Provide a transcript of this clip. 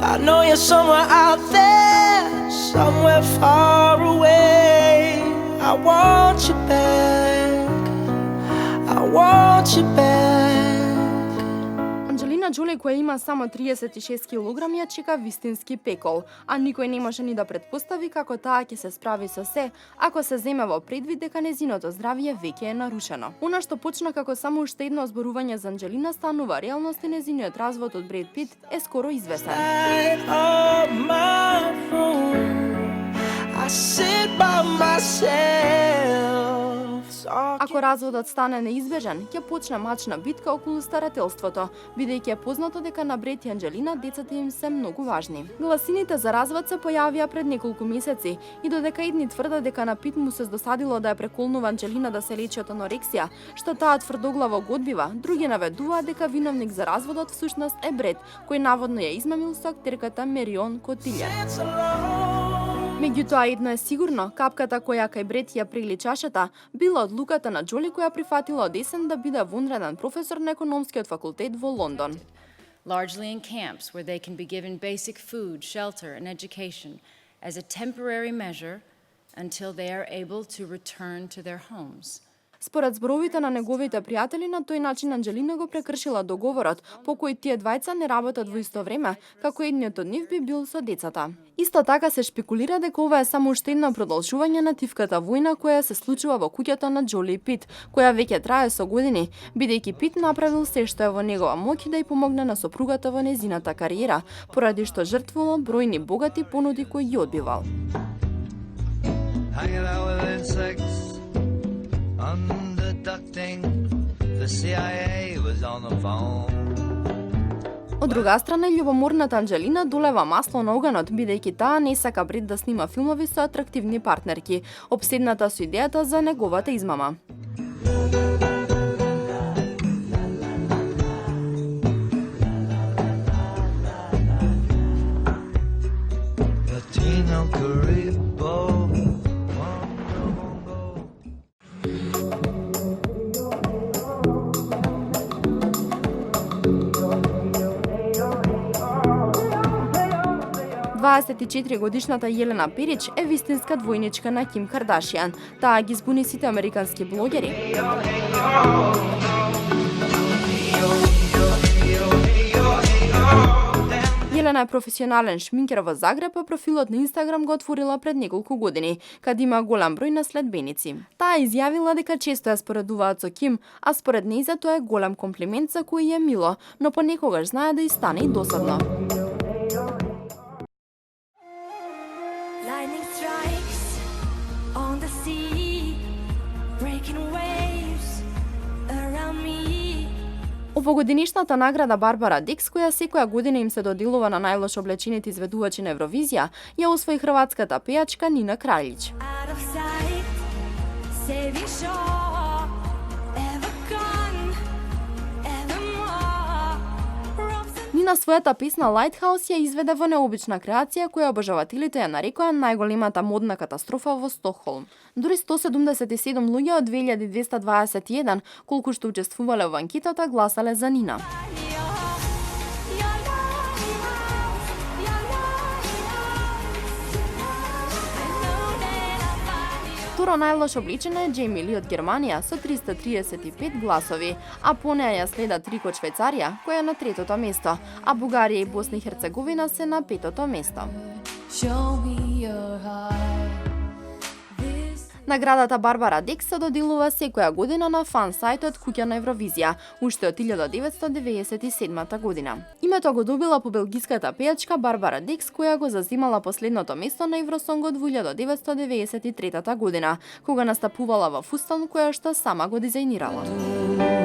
I know you're somewhere out there, somewhere far away. I want you back, I want you back. Анџелина Џоли, која има само 36 килограми, ја чека вистински пекол, а никој не може ни да претпостави како таа ќе се справи со се, ако се земе во предвид дека незиното здравје веќе е нарушено. Она што почна како само уште едно зборување за Анџелина станува реалност и незиниот развод од Бред Пит е скоро известен. Ако разводот стане неизбежен, ќе почне мачна битка околу старателството, бидејќи е познато дека на Бред и Анџелина децата им се многу важни. Гласините за развод се појавија пред неколку месеци и додека едни тврдат дека на Пит му се досадило да ја преколнува Анџелина да се лечи од анорексија, што таа тврдоглаво го одбива, други наведуваат дека виновник за разводот всушност е Бред, кој наводно ја измамил со актерката Мерион Котилјер. Меѓутоа, едно е сигурно, капката која кај Бред ја прели чашата била одлуката на Џоли која прифатила од есен да биде вонреден професор на економскиот факултет во Лондон. Largely in camps where they can be given basic food, shelter and education as a temporary measure until they are able to return to their homes. Според зборовите на неговите пријатели, на тој начин Анџелина го прекршила договорот, по кој тие двајца не работат во исто време, како едниот од нив би бил со децата. Исто така се шпекулира дека ова е само уште едно продолжување на тивката војна која се случува во куќата на Џоли и Пит, која веќе трае со години, бидејќи Пит направил се што е во негова моќ да ја помогне на сопругата во незината кариера, поради што жртвувал бројни богати понуди кои ги одбивал. Од друга страна, љубоморната Анџелина долева масло на оганот, бидејќи таа не сака Бред да снима филмови со атрактивни партнерки, обседната со идејата за неговата измама. годишната Јелена Перич е вистинска двојничка на Ким Кардашијан. Таа ги збуни сите американски блогери. Јелена е професионален шминкер во Загреб, а профилот на Инстаграм го отворила пред неколку години, каде има голем број на следбеници. Таа изјавила дека често ја споредуваат со Ким, а според нејза тоа е голем комплимент за кој е мило, но понекогаш знае да и стане и досадно. Овогодинишната награда Барбара Дикс, која секоја година им се доделува на најлошо облечените изведувачи на Евровизија, ја освои хрватската пејачка Нина Краљич. Нина својата песна Lighthouse ја изведе во необична креација која обожавателите ја нарекоа најголемата модна катастрофа во Стокхолм. Дури 177 луѓе од 2221, колку што учествувале во анкетата, гласале за Нина. Второ најлошо облечена е Џејми Ли од Германија со 335 гласови, а по неа ја следат Рико од Швајцарија, која е на третото место, а Бугарија и Босна и Херцеговина се на петото место. Наградата Барбара Дикс се доделува секоја година на фан сајтот Куќа на Евровизија, уште од 1997 година. Името го добила по белгиската пејачка Барбара Дикс, која го заземала последното место на Евросонгот во 1993 година, кога настапувала во фустан која што сама го дизајнирала.